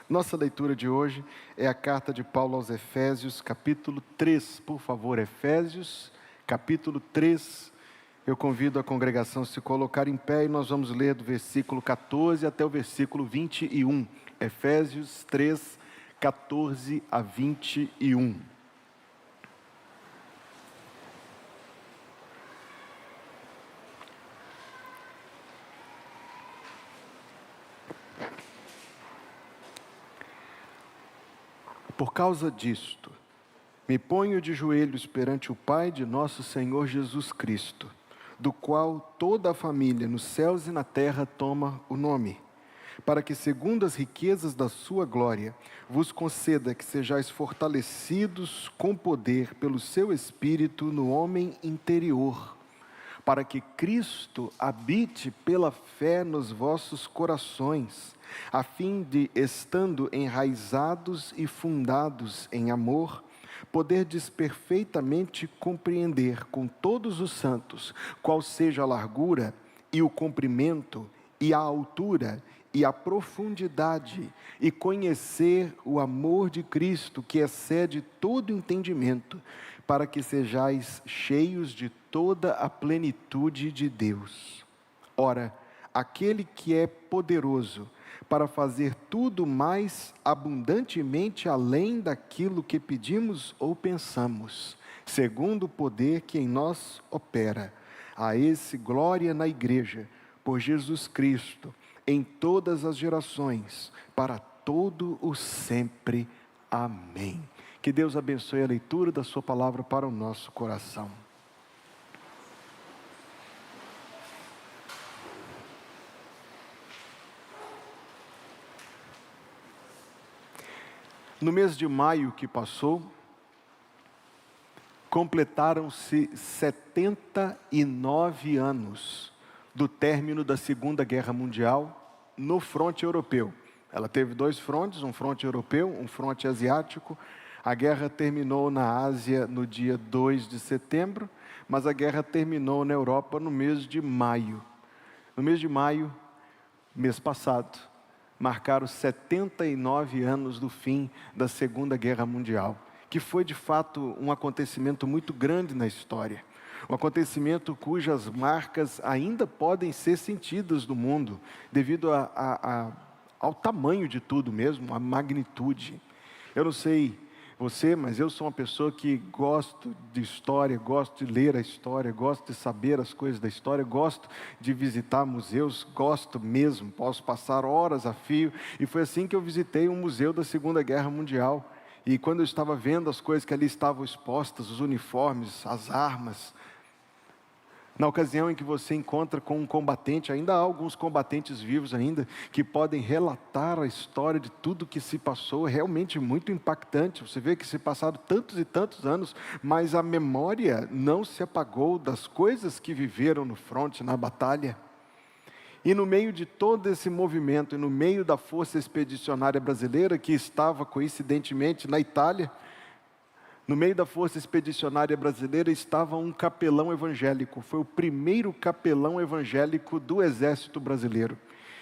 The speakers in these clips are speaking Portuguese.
Nossa leitura de hoje é a carta de Paulo aos Efésios, capítulo 3. Por favor, Efésios, capítulo 3. Eu convido a congregação a se colocar em pé e nós vamos ler do versículo 14 até o versículo 21. Efésios 3, 14 a 21. Por causa disto, me ponho de joelhos perante o Pai de nosso Senhor Jesus Cristo, do qual toda a família nos céus e na terra toma o nome, para que, segundo as riquezas da sua glória, vos conceda que sejais fortalecidos com poder pelo seu Espírito no homem interior, para que Cristo habite pela fé nos vossos corações, a fim de, estando enraizados e fundados em amor, poderdes perfeitamente compreender com todos os santos qual seja a largura e o comprimento e a altura e a profundidade, e conhecer o amor de Cristo que excede todo entendimento, para que sejais cheios de toda a plenitude de Deus. Ora, aquele que é poderoso para fazer tudo mais abundantemente além daquilo que pedimos ou pensamos, segundo o poder que em nós opera, a esse glória na igreja, por Jesus Cristo, em todas as gerações, para todo o sempre. Amém. Que Deus abençoe a leitura da sua palavra para o nosso coração. No mês de maio que passou, completaram-se 79 anos do término da Segunda Guerra Mundial no fronte europeu. Ela teve dois frontes, um fronte europeu, um fronte asiático. A guerra terminou na Ásia no dia 2 de setembro, mas a guerra terminou na Europa no mês de maio. No mês de maio, mês passado, marcaram 79 anos do fim da Segunda Guerra Mundial, que foi de fato um acontecimento muito grande na história. Um acontecimento cujas marcas ainda podem ser sentidas no mundo, devido ao tamanho de tudo mesmo, a magnitude. Eu não sei você, mas eu sou uma pessoa que gosto de história, gosto de ler a história, gosto de saber as coisas da história, gosto de visitar museus, gosto mesmo, posso passar horas a fio, e foi assim que eu visitei um museu da Segunda Guerra Mundial, e quando eu estava vendo as coisas que ali estavam expostas, os uniformes, as armas, na ocasião em que você encontra com um combatente, ainda há alguns combatentes vivos ainda, que podem relatar a história de tudo que se passou, é realmente muito impactante. Você vê que se passaram tantos e tantos anos, mas a memória não se apagou das coisas que viveram no fronte, na batalha. E no meio de todo esse movimento, e no meio da Força Expedicionária Brasileira, que estava coincidentemente na Itália, no meio da Força Expedicionária Brasileira estava um capelão evangélico. Foi o primeiro capelão evangélico do Exército Brasileiro.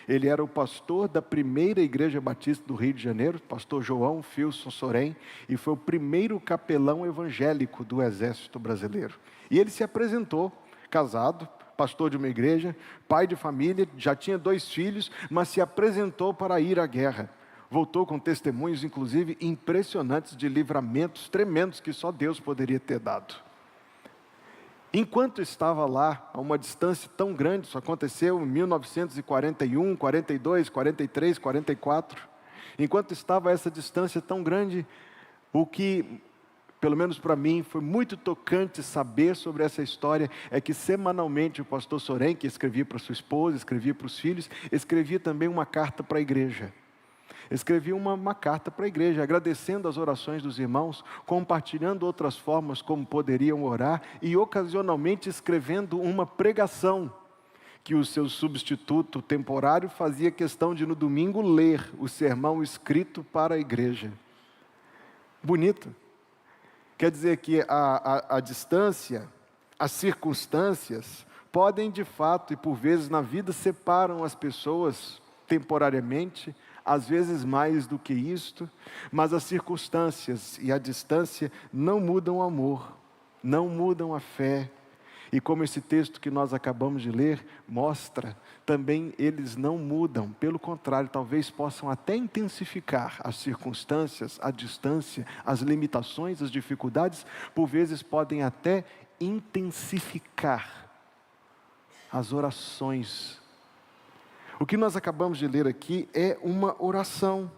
Ele era o pastor da primeira Igreja Batista do Rio de Janeiro, pastor João Filson Sorém, e foi o primeiro capelão evangélico do Exército Brasileiro. E ele se apresentou, casado, pastor de uma igreja, pai de família, já tinha 2 filhos, mas se apresentou para ir à guerra. Voltou com testemunhos, inclusive, impressionantes de livramentos tremendos que só Deus poderia ter dado. Enquanto estava lá, a uma distância tão grande, isso aconteceu em 1941, 42, 43, 44. Enquanto estava a essa distância tão grande, o que, pelo menos para mim, foi muito tocante saber sobre essa história, é que semanalmente o pastor Sorém, que escrevia para sua esposa, escrevia para os filhos, escrevia também uma carta para a igreja. Escrevi uma carta para a igreja, agradecendo as orações dos irmãos, compartilhando outras formas como poderiam orar e ocasionalmente escrevendo uma pregação, que o seu substituto temporário fazia questão de no domingo ler o sermão escrito para a igreja. Bonito. Quer dizer que a distância, as circunstâncias, podem de fato e por vezes na vida separam as pessoas temporariamente, às vezes mais do que isto, mas as circunstâncias e a distância não mudam o amor, não mudam a fé. E como esse texto que nós acabamos de ler mostra, também eles não mudam, pelo contrário, talvez possam até intensificar as circunstâncias, a distância, as limitações, as dificuldades, por vezes podem até intensificar as orações. O que nós acabamos de ler aqui é uma oração.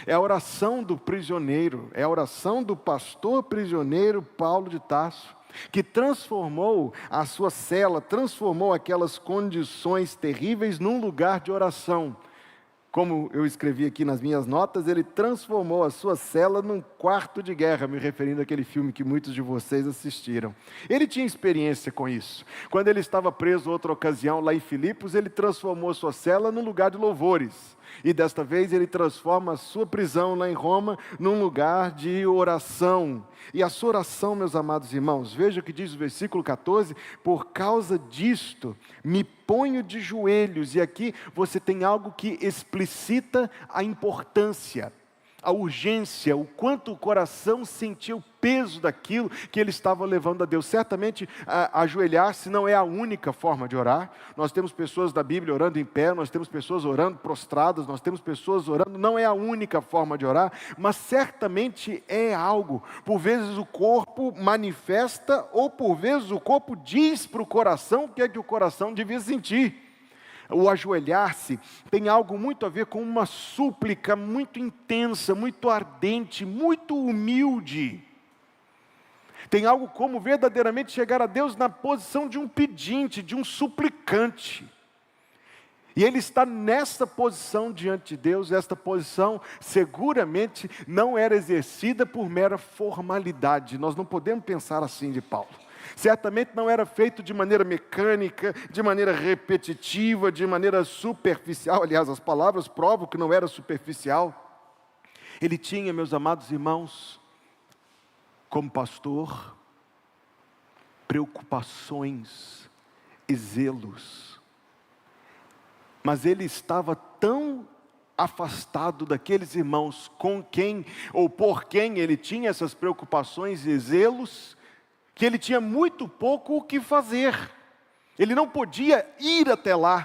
É a oração do prisioneiro, é a oração do pastor prisioneiro Paulo de Tarso, que transformou a sua cela, transformou aquelas condições terríveis num lugar de oração. Como eu escrevi aqui nas minhas notas, ele transformou a sua cela num quarto de guerra, me referindo àquele filme que muitos de vocês assistiram. Ele tinha experiência com isso. Quando ele estava preso outra ocasião lá em Filipos, ele transformou a sua cela num lugar de louvores. E desta vez ele transforma a sua prisão lá em Roma num lugar de oração. E a sua oração, meus amados irmãos, veja o que diz o versículo 14: por causa disto me ponho de joelhos. E aqui você tem algo que explicita a importância, a urgência, o quanto o coração sentia o peso daquilo que ele estava levando a Deus. Certamente, ajoelhar-se não é a única forma de orar. Nós temos pessoas da Bíblia orando em pé, nós temos pessoas orando prostradas, nós temos pessoas orando, não é a única forma de orar, mas certamente é algo. Por vezes o corpo manifesta, ou por vezes o corpo diz para o coração o que é que o coração devia sentir. O ajoelhar-se tem algo muito a ver com uma súplica muito intensa, muito ardente, muito humilde. Tem algo como verdadeiramente chegar a Deus na posição de um pedinte, de um suplicante. E ele está nessa posição diante de Deus. Esta posição seguramente não era exercida por mera formalidade. Nós não podemos pensar assim de Paulo. Certamente não era feito de maneira mecânica, de maneira repetitiva, de maneira superficial. Aliás, as palavras provam que não era superficial. Ele tinha, meus amados irmãos, como pastor, preocupações e zelos. Mas ele estava tão afastado daqueles irmãos com quem ou por quem ele tinha essas preocupações e zelos, que ele tinha muito pouco o que fazer. Ele não podia ir até lá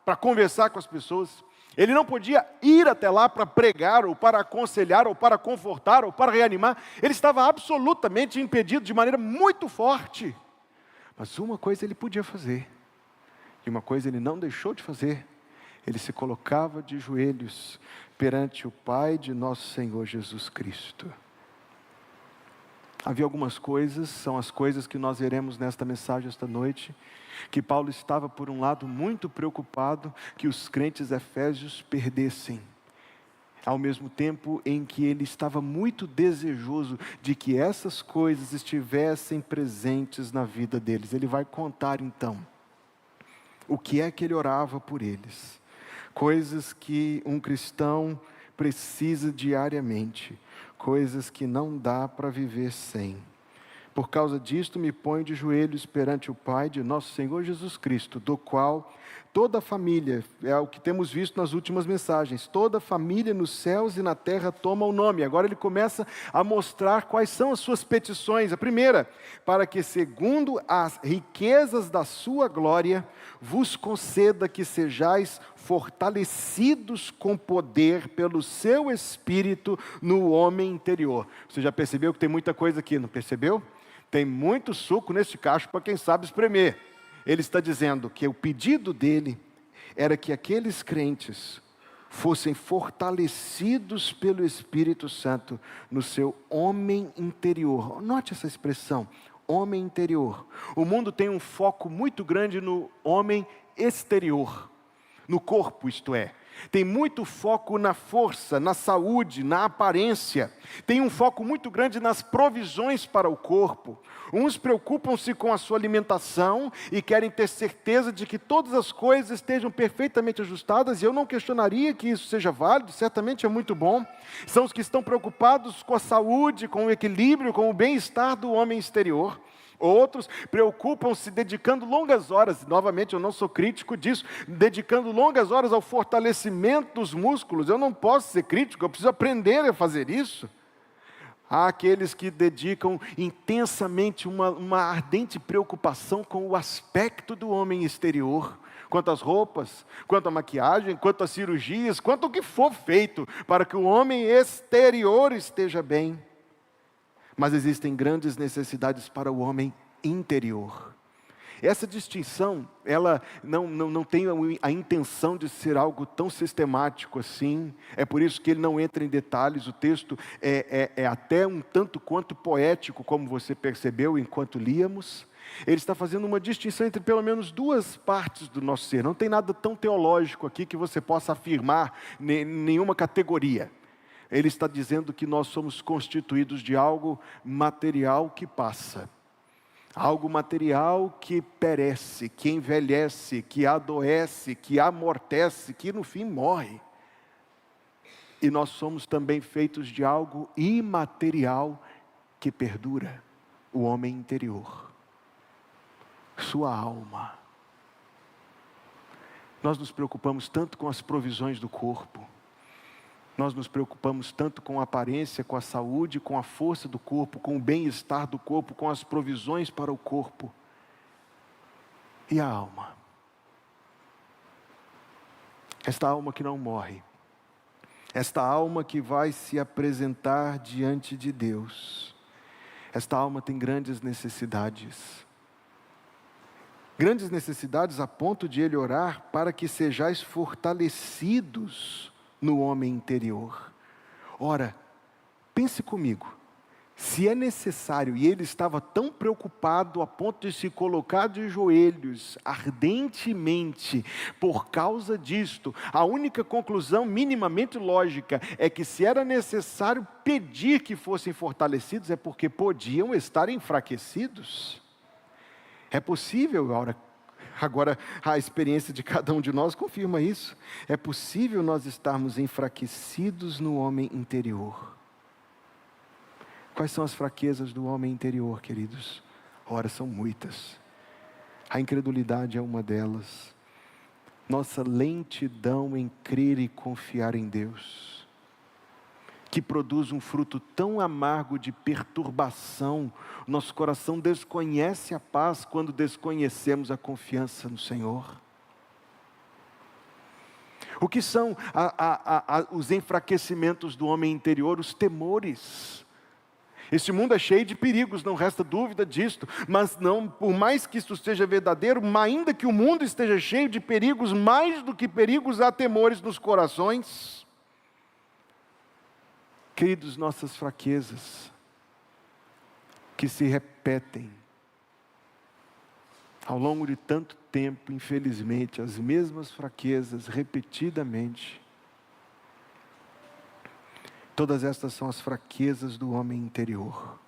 para conversar com as pessoas. Ele não podia ir até lá para pregar, ou para aconselhar, ou para confortar, ou para reanimar. Ele estava absolutamente impedido de maneira muito forte. Mas uma coisa ele podia fazer, e uma coisa ele não deixou de fazer. Ele se colocava de joelhos perante o Pai de nosso Senhor Jesus Cristo. Havia algumas coisas, são as coisas que nós veremos nesta mensagem esta noite, que Paulo estava, por um lado, muito preocupado que os crentes efésios perdessem, ao mesmo tempo em que ele estava muito desejoso de que essas coisas estivessem presentes na vida deles. Ele vai contar então o que é que ele orava por eles, coisas que um cristão precisa diariamente, coisas que não dá para viver sem. Por causa disto me ponho de joelhos perante o Pai de nosso Senhor Jesus Cristo, do qual toda a família, é o que temos visto nas últimas mensagens, toda a família nos céus e na terra toma o nome. Agora ele começa a mostrar quais são as suas petições. A primeira, para que segundo as riquezas da sua glória, vos conceda que sejais fortalecidos com poder pelo seu Espírito no homem interior. Você já percebeu que tem muita coisa aqui, não percebeu? Tem muito suco neste cacho para quem sabe espremer. Ele está dizendo que o pedido dele era que aqueles crentes fossem fortalecidos pelo Espírito Santo no seu homem interior. Note essa expressão, homem interior. O mundo tem um foco muito grande no homem exterior, no corpo, isto é. Tem muito foco na força, na saúde, na aparência. Tem um foco muito grande nas provisões para o corpo. Uns preocupam-se com a sua alimentação e querem ter certeza de que todas as coisas estejam perfeitamente ajustadas, e eu não questionaria que isso seja válido, certamente é muito bom. São os que estão preocupados com a saúde, com o equilíbrio, com o bem-estar do homem exterior. Outros preocupam-se dedicando longas horas, novamente eu não sou crítico disso, dedicando longas horas ao fortalecimento dos músculos. Eu não posso ser crítico, eu preciso aprender a fazer isso. Há aqueles que dedicam intensamente uma ardente preocupação com o aspecto do homem exterior, quanto às roupas, quanto à maquiagem, quanto às cirurgias, quanto ao que for feito para que o homem exterior esteja bem. Mas existem grandes necessidades para o homem interior. Essa distinção, ela não tem a intenção de ser algo tão sistemático assim. É por isso que ele não entra em detalhes. O texto é até um tanto quanto poético, como você percebeu enquanto líamos. Ele está fazendo uma distinção entre pelo menos duas partes do nosso ser. Não tem nada tão teológico aqui que você possa afirmar nenhuma categoria. Ele está dizendo que nós somos constituídos de algo material que passa. Algo material que perece, que envelhece, que adoece, que amortece, que no fim morre. E nós somos também feitos de algo imaterial que perdura, o homem interior, sua alma. Nós nos preocupamos tanto com as provisões do corpo. Nós nos preocupamos tanto com a aparência, com a saúde, com a força do corpo, com o bem-estar do corpo, com as provisões para o corpo. E a alma? Esta alma que não morre. Esta alma que vai se apresentar diante de Deus. Esta alma tem grandes necessidades. Grandes necessidades a ponto de ele orar para que sejais fortalecidos no homem interior. Ora, pense comigo, se é necessário, e ele estava tão preocupado a ponto de se colocar de joelhos ardentemente por causa disto, a única conclusão minimamente lógica é que se era necessário pedir que fossem fortalecidos, é porque podiam estar enfraquecidos. É possível, agora a experiência de cada um de nós confirma isso. É possível nós estarmos enfraquecidos no homem interior. Quais são as fraquezas do homem interior, queridos? Ora, são muitas. A incredulidade é uma delas. Nossa lentidão em crer e confiar em Deus, que produz um fruto tão amargo de perturbação. Nosso coração desconhece a paz quando desconhecemos a confiança no Senhor. O que são os enfraquecimentos do homem interior? Os temores. Este mundo é cheio de perigos, não resta dúvida disto, mas não, por mais que isto seja verdadeiro, ainda que o mundo esteja cheio de perigos, mais do que perigos, há temores nos corações. Queridos, nossas fraquezas, que se repetem ao longo de tanto tempo, infelizmente, as mesmas fraquezas, repetidamente. Todas estas são as fraquezas do homem interior.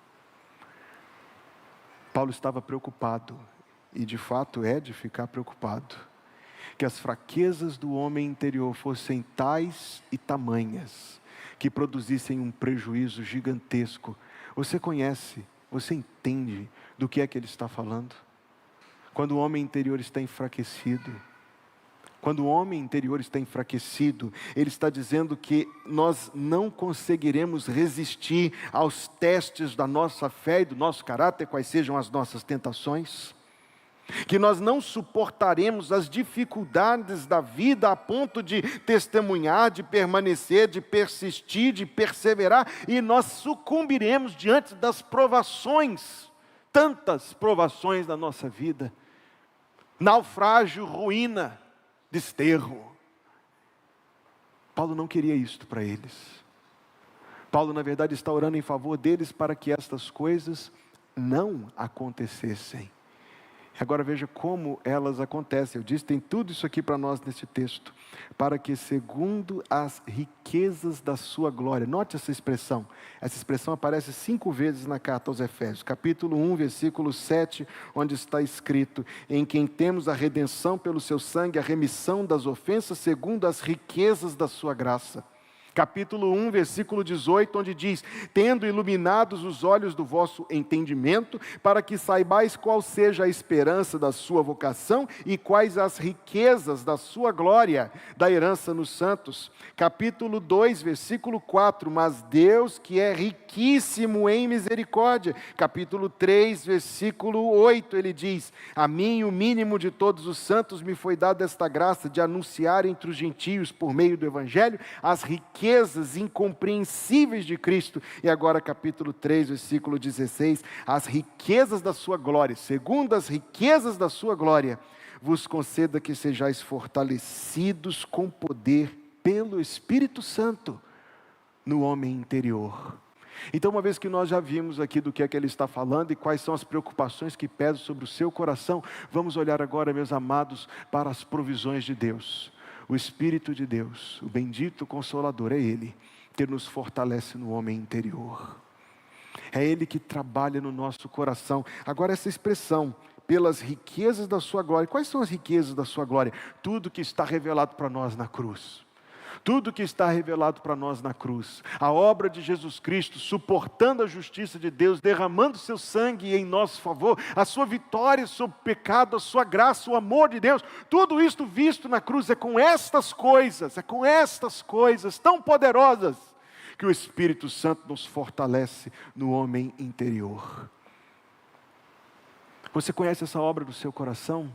Paulo estava preocupado, e de fato é de ficar preocupado, que as fraquezas do homem interior fossem tais e tamanhas, que produzissem um prejuízo gigantesco. Você conhece, você entende do que é que ele está falando? Quando o homem interior está enfraquecido, ele está dizendo que nós não conseguiremos resistir aos testes da nossa fé e do nosso caráter, quais sejam as nossas tentações, que nós não suportaremos as dificuldades da vida a ponto de testemunhar, de permanecer, de persistir, de perseverar, e nós sucumbiremos diante das provações, tantas provações da nossa vida, naufrágio, ruína, desterro. Paulo não queria isto para eles. Paulo, na verdade, está orando em favor deles para que estas coisas não acontecessem. Agora veja como elas acontecem. Eu disse, tem tudo isso aqui para nós nesse texto. Para que segundo as riquezas da sua glória. Note essa expressão. Essa expressão aparece 5 vezes na carta aos Efésios. Capítulo 1, versículo 7, onde está escrito: em quem temos a redenção pelo seu sangue, a remissão das ofensas, segundo as riquezas da sua graça. Capítulo 1, versículo 18, onde diz: tendo iluminados os olhos do vosso entendimento, para que saibais qual seja a esperança da sua vocação e quais as riquezas da sua glória, da herança nos santos. Capítulo 2, versículo 4, mas Deus que é riquíssimo em misericórdia. Capítulo 3, versículo 8, ele diz: a mim, o mínimo de todos os santos, me foi dada esta graça de anunciar entre os gentios, por meio do Evangelho, as riquezas incompreensíveis de Cristo. E agora capítulo 3, versículo 16, as riquezas da sua glória, segundo as riquezas da sua glória, vos conceda que sejais fortalecidos com poder pelo Espírito Santo no homem interior. Então, uma vez que nós já vimos aqui do que é que ele está falando e quais são as preocupações que pesam sobre o seu coração, vamos olhar agora, meus amados, para as provisões de Deus. O Espírito de Deus, o bendito Consolador, é Ele que nos fortalece no homem interior. É Ele que trabalha no nosso coração. Agora, essa expressão, pelas riquezas da sua glória. Quais são as riquezas da sua glória? Tudo que está revelado para nós na cruz. Tudo que está revelado para nós na cruz, a obra de Jesus Cristo, suportando a justiça de Deus, derramando seu sangue em nosso favor, a sua vitória sobre o pecado, a sua graça, o amor de Deus, tudo isto visto na cruz. É com estas coisas tão poderosas, que o Espírito Santo nos fortalece no homem interior. Você conhece essa obra do seu coração?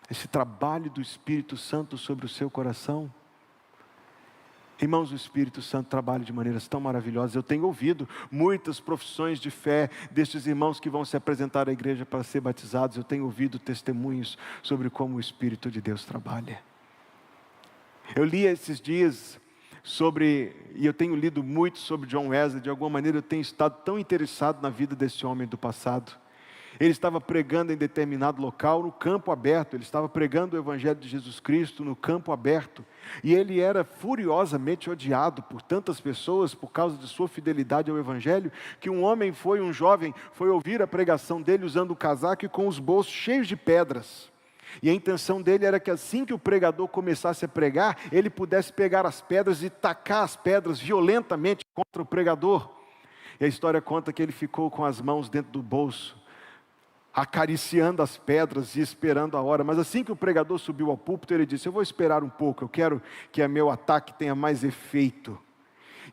Esse trabalho do Espírito Santo sobre o seu coração? Irmãos, o Espírito Santo trabalha de maneiras tão maravilhosas. Eu tenho ouvido muitas profissões de fé destes irmãos que vão se apresentar à igreja para ser batizados. Eu tenho ouvido testemunhos sobre como o Espírito de Deus trabalha. Eu li esses dias e eu tenho lido muito sobre John Wesley. De alguma maneira eu tenho estado tão interessado na vida desse homem do passado. Ele estava pregando em determinado local, no campo aberto. Ele estava pregando o Evangelho de Jesus Cristo no campo aberto. E ele era furiosamente odiado por tantas pessoas por causa de sua fidelidade ao Evangelho, que um jovem foi ouvir a pregação dele usando um casaco e com os bolsos cheios de pedras. E a intenção dele era que assim que o pregador começasse a pregar, ele pudesse pegar as pedras e tacar as pedras violentamente contra o pregador. E a história conta que ele ficou com as mãos dentro do bolso, acariciando as pedras e esperando a hora. Mas assim que o pregador subiu ao púlpito, ele disse: eu vou esperar um pouco, eu quero que o meu ataque tenha mais efeito.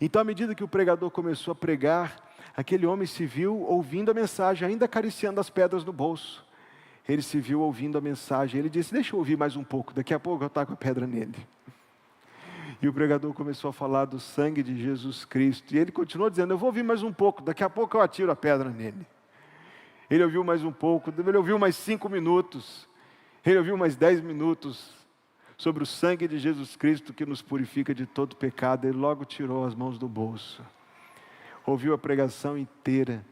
Então, à medida que o pregador começou a pregar, aquele homem se viu ouvindo a mensagem, ainda acariciando as pedras no bolso. Ele se viu ouvindo a mensagem, ele disse: deixa eu ouvir mais um pouco, daqui a pouco eu taco a pedra nele. E o pregador começou a falar do sangue de Jesus Cristo, e ele continuou dizendo: eu vou ouvir mais um pouco, daqui a pouco eu atiro a pedra nele. Ele ouviu mais um pouco, ele ouviu mais 5 minutos, ele ouviu mais 10 minutos sobre o sangue de Jesus Cristo que nos purifica de todo pecado. Ele logo tirou as mãos do bolso, ouviu a pregação inteira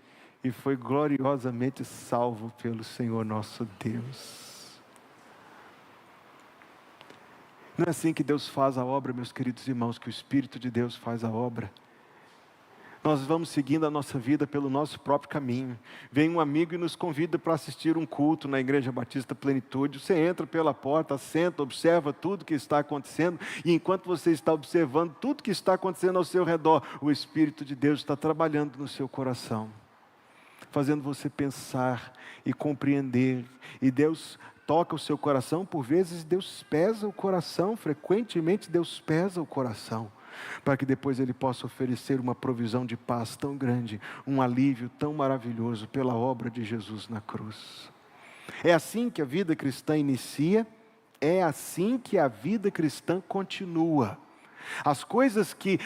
e foi gloriosamente salvo pelo Senhor nosso Deus. Não é assim que Deus faz a obra, meus queridos irmãos, que o Espírito de Deus faz a obra. Nós vamos seguindo a nossa vida pelo nosso próprio caminho. Vem um amigo e nos convida para assistir um culto na Igreja Batista Plenitude. Você entra pela porta, senta, observa tudo que está acontecendo. E enquanto você está observando tudo que está acontecendo ao seu redor, o Espírito de Deus está trabalhando no seu coração, fazendo você pensar e compreender. E Deus toca o seu coração. Por vezes Deus pesa o coração, frequentemente Deus pesa o coração, para que depois Ele possa oferecer uma provisão de paz tão grande, um alívio tão maravilhoso pela obra de Jesus na cruz. É assim que a vida cristã inicia, é assim que a vida cristã continua. As coisas que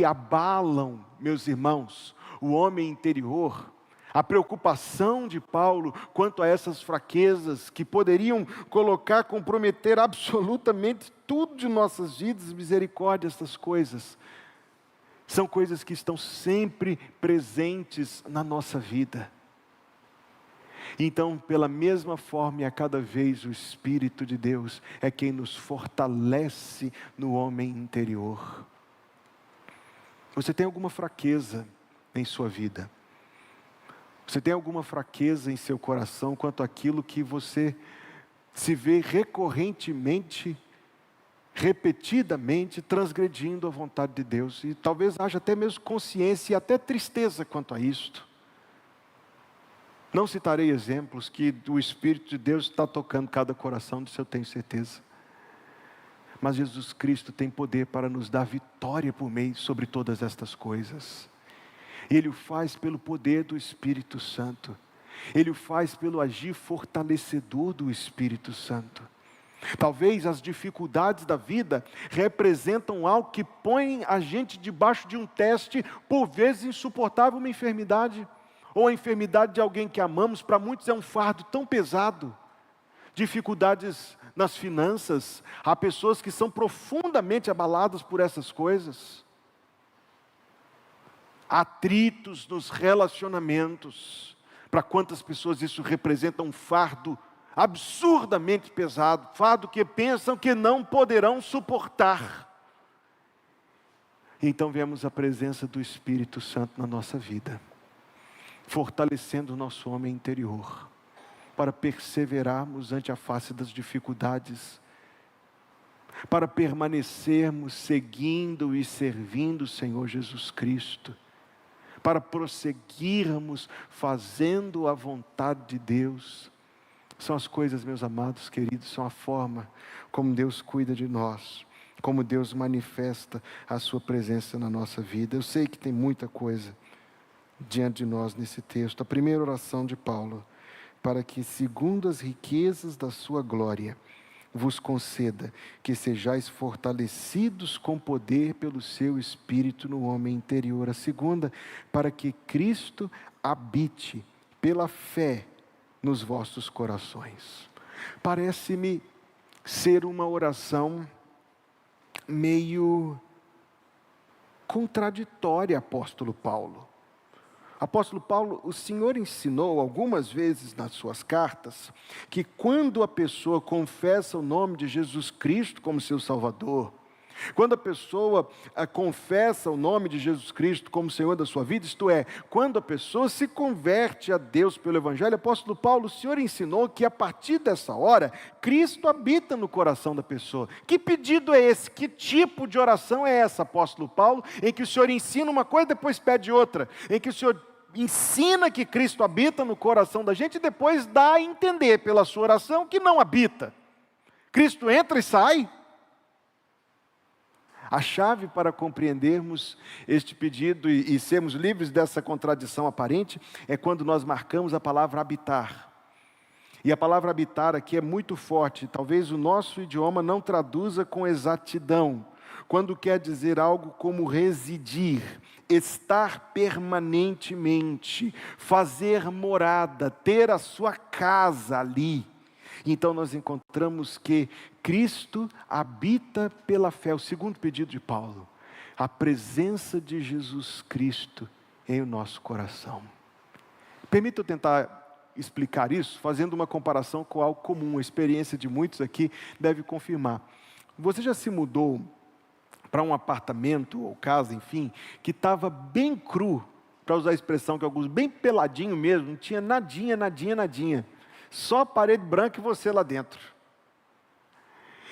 abalam, meus irmãos, o homem interior, a preocupação de Paulo quanto a essas fraquezas que poderiam comprometer absolutamente tudo de nossas vidas, misericórdia, essas coisas, são coisas que estão sempre presentes na nossa vida. Então, pela mesma forma e a cada vez, o Espírito de Deus é quem nos fortalece no homem interior. Você tem alguma fraqueza em sua vida? Você tem alguma fraqueza em seu coração quanto àquilo que você se vê recorrentemente repetidamente transgredindo a vontade de Deus. E talvez haja até mesmo consciência e até tristeza quanto a isto. Não citarei exemplos que o Espírito de Deus está tocando cada coração, disso eu tenho certeza. Mas Jesus Cristo tem poder para nos dar vitória por meio sobre todas estas coisas. Ele o faz pelo poder do Espírito Santo. Ele o faz pelo agir fortalecedor do Espírito Santo. Talvez as dificuldades da vida representam algo que põe a gente debaixo de um teste, por vezes insuportável, uma enfermidade, ou a enfermidade de alguém que amamos. Para muitos é um fardo tão pesado. Dificuldades nas finanças, há pessoas que são profundamente abaladas por essas coisas. Atritos nos relacionamentos, para quantas pessoas isso representa um fardo absurdamente pesado, fardo que pensam que não poderão suportar. Então vemos a presença do Espírito Santo na nossa vida, fortalecendo o nosso homem interior, para perseverarmos ante a face das dificuldades, para permanecermos seguindo e servindo o Senhor Jesus Cristo, para prosseguirmos fazendo a vontade de Deus. São as coisas, meus amados queridos, são a forma como Deus cuida de nós, como Deus manifesta a sua presença na nossa vida. Eu sei que tem muita coisa diante de nós nesse texto. A primeira oração de Paulo: para que, segundo as riquezas da sua glória, vos conceda que sejais fortalecidos com poder pelo seu Espírito no homem interior. A segunda: para que Cristo habite pela fé nos vossos corações. Parece-me ser uma oração meio contraditória, apóstolo Paulo. Apóstolo Paulo, o Senhor ensinou algumas vezes nas suas cartas que quando a pessoa confessa o nome de Jesus Cristo como seu Salvador, quando a pessoa confessa o nome de Jesus Cristo como Senhor da sua vida, isto é, quando a pessoa se converte a Deus pelo Evangelho, apóstolo Paulo, o Senhor ensinou que a partir dessa hora, Cristo habita no coração da pessoa. Que pedido é esse? Que tipo de oração é essa, apóstolo Paulo, em que o Senhor ensina uma coisa e depois pede outra, em que o Senhor ensina que Cristo habita no coração da gente e depois dá a entender pela sua oração que não habita? Cristo entra e sai? A chave para compreendermos este pedido e sermos livres dessa contradição aparente é quando nós marcamos a palavra habitar. E a palavra habitar aqui é muito forte. Talvez o nosso idioma não traduza com exatidão, quando quer dizer algo como residir, estar permanentemente, fazer morada, ter a sua casa ali. Então nós encontramos que Cristo habita pela fé. O segundo pedido de Paulo: a presença de Jesus Cristo em o nosso coração. Permita eu tentar explicar isso fazendo uma comparação com algo comum. A experiência de muitos aqui deve confirmar. Você já se mudou para um apartamento ou casa, enfim, que estava bem cru, para usar a expressão que alguns, bem peladinho mesmo, não tinha nadinha, nadinha, nadinha. Só parede branca e você lá dentro.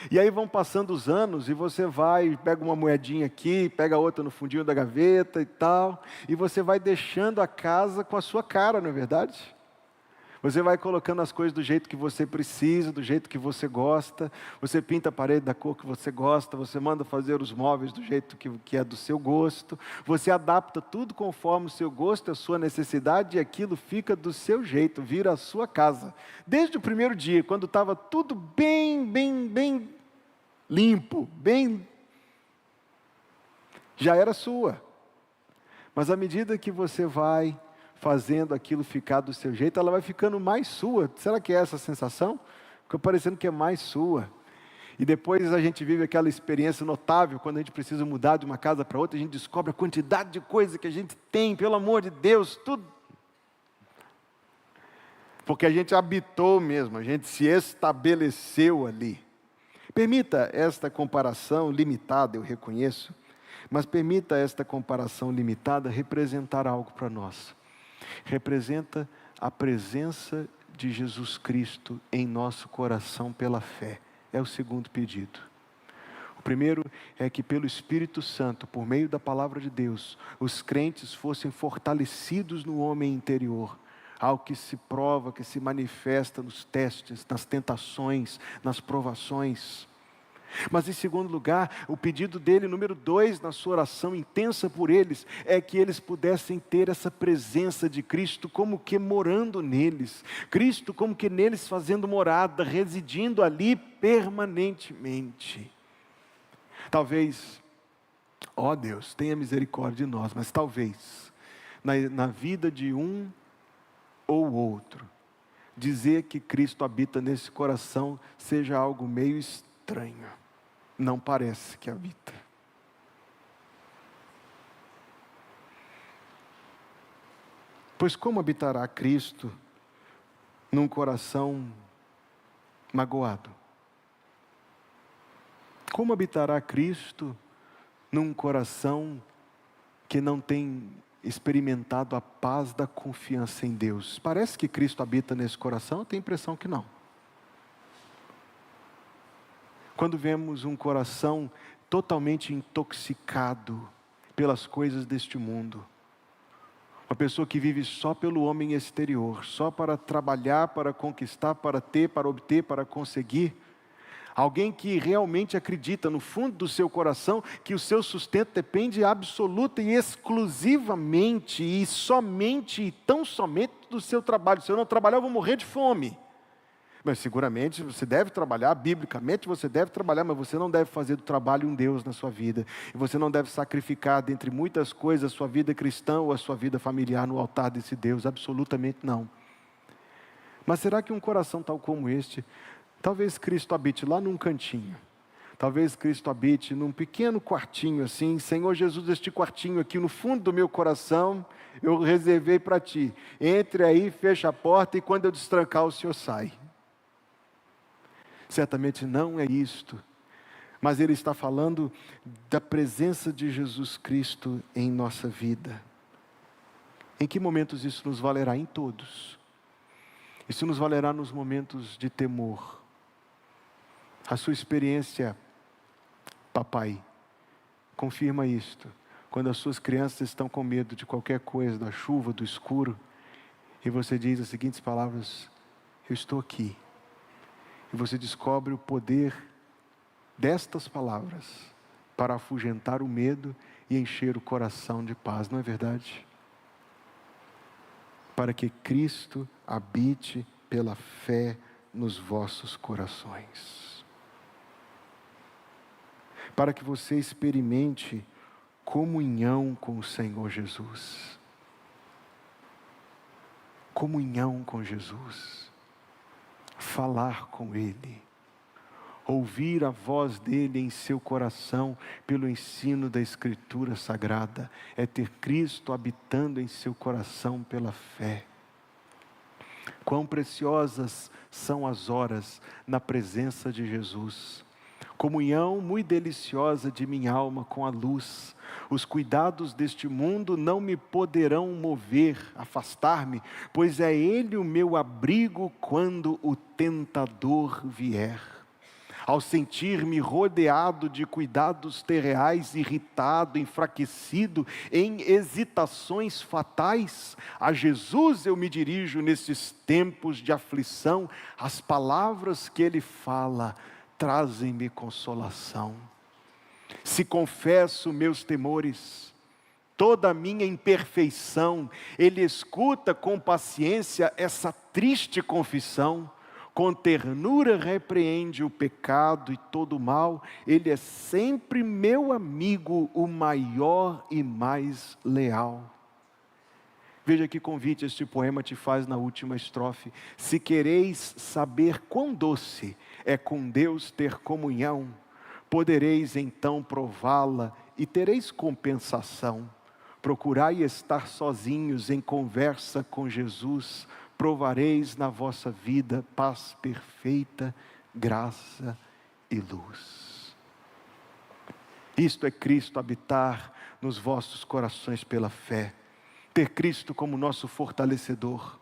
E aí vão passando os anos e você vai, pega uma moedinha aqui, pega outra no fundinho da gaveta e tal, e você vai deixando a casa com a sua cara, não é verdade? Você vai colocando as coisas do jeito que você precisa, do jeito que você gosta, você pinta a parede da cor que você gosta, você manda fazer os móveis do jeito que é do seu gosto, você adapta tudo conforme o seu gosto, a sua necessidade, e aquilo fica do seu jeito, vira a sua casa. Desde o primeiro dia, quando estava tudo bem limpo, já era sua. Mas à medida que você vai fazendo aquilo ficar do seu jeito, ela vai ficando mais sua. Será que é essa a sensação? Fica parecendo que é mais sua. E depois a gente vive aquela experiência notável, quando a gente precisa mudar de uma casa para outra, a gente descobre a quantidade de coisa que a gente tem, pelo amor de Deus, tudo. Porque a gente habitou mesmo, a gente se estabeleceu ali. Permita esta comparação limitada, eu reconheço, mas permita esta comparação limitada representar algo para nós. Representa a presença de Jesus Cristo em nosso coração pela fé. É o segundo pedido. primeiro é que pelo Espírito Santo, por meio da palavra de Deus, os crentes fossem fortalecidos no homem interior, algo que se prova, que se manifesta nos testes, nas tentações, nas provações. Mas em segundo lugar, o pedido dele, número 2, na sua oração intensa por eles, é que eles pudessem ter essa presença de Cristo como que morando neles, Cristo como que neles fazendo morada, residindo ali permanentemente. Talvez, ó Deus, tenha misericórdia de nós, mas talvez, na vida de um ou outro, dizer que Cristo habita nesse coração seja algo meio estranho. Não parece que habita. Pois como habitará Cristo num coração magoado? Como habitará Cristo num coração que não tem experimentado a paz da confiança em Deus? Parece que Cristo habita nesse coração? Eu tenho a impressão que não. Quando vemos um coração totalmente intoxicado pelas coisas deste mundo, uma pessoa que vive só pelo homem exterior, só para trabalhar, para conquistar, para ter, para obter, para conseguir, alguém que realmente acredita no fundo do seu coração que o seu sustento depende absoluta e exclusivamente e somente e tão somente do seu trabalho. Se eu não trabalhar, eu vou morrer de fome. Mas seguramente você deve trabalhar, biblicamente você deve trabalhar, mas você não deve fazer do trabalho um Deus na sua vida. E você não deve sacrificar, dentre muitas coisas, a sua vida cristã ou a sua vida familiar no altar desse Deus. Absolutamente não. Mas será que um coração tal como este, talvez Cristo habite lá num cantinho? Talvez Cristo habite num pequeno quartinho assim. Senhor Jesus, este quartinho aqui no fundo do meu coração, eu reservei para Ti. Entre aí, fecha a porta e quando eu destrancar o Senhor sai. Certamente não é isto, mas ele está falando da presença de Jesus Cristo em nossa vida. Em que momentos isso nos valerá? Em todos. Isso nos valerá nos momentos de temor. A sua experiência, papai, confirma isto. Quando as suas crianças estão com medo de qualquer coisa, da chuva, do escuro, e você diz as seguintes palavras: eu estou aqui. E você descobre o poder destas palavras para afugentar o medo e encher o coração de paz, não é verdade? Para que Cristo habite pela fé nos vossos corações. Para que você experimente comunhão com o Senhor Jesus. Comunhão com Jesus. Falar com Ele, ouvir a voz dEle em seu coração pelo ensino da Escritura Sagrada, é ter Cristo habitando em seu coração pela fé. Quão preciosas são as horas na presença de Jesus. Comunhão muito deliciosa de minha alma com a luz. Os cuidados deste mundo não me poderão mover, afastar-me, pois é Ele o meu abrigo quando o tentador vier. Ao sentir-me rodeado de cuidados terreais, irritado, enfraquecido, em hesitações fatais, a Jesus eu me dirijo nesses tempos de aflição. As palavras que Ele fala trazem-me consolação. Se confesso meus temores, toda a minha imperfeição, Ele escuta com paciência essa triste confissão. Com ternura repreende o pecado e todo o mal. Ele é sempre meu amigo, o maior e mais leal. Veja que convite este poema te faz na última estrofe. Se quereis saber quão doce é com Deus ter comunhão, podereis então prová-la e tereis compensação. Procurai estar sozinhos em conversa com Jesus, provareis na vossa vida paz perfeita, graça e luz. Isto é Cristo habitar nos vossos corações pela fé. Ter Cristo como nosso fortalecedor,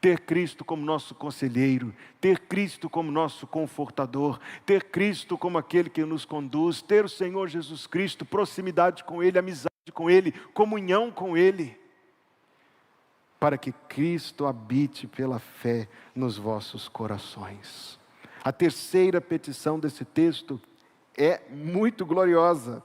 ter Cristo como nosso conselheiro, ter Cristo como nosso confortador, ter Cristo como aquele que nos conduz, ter o Senhor Jesus Cristo, proximidade com Ele, amizade com Ele, comunhão com Ele, para que Cristo habite pela fé nos vossos corações. A terceira petição desse texto é muito gloriosa,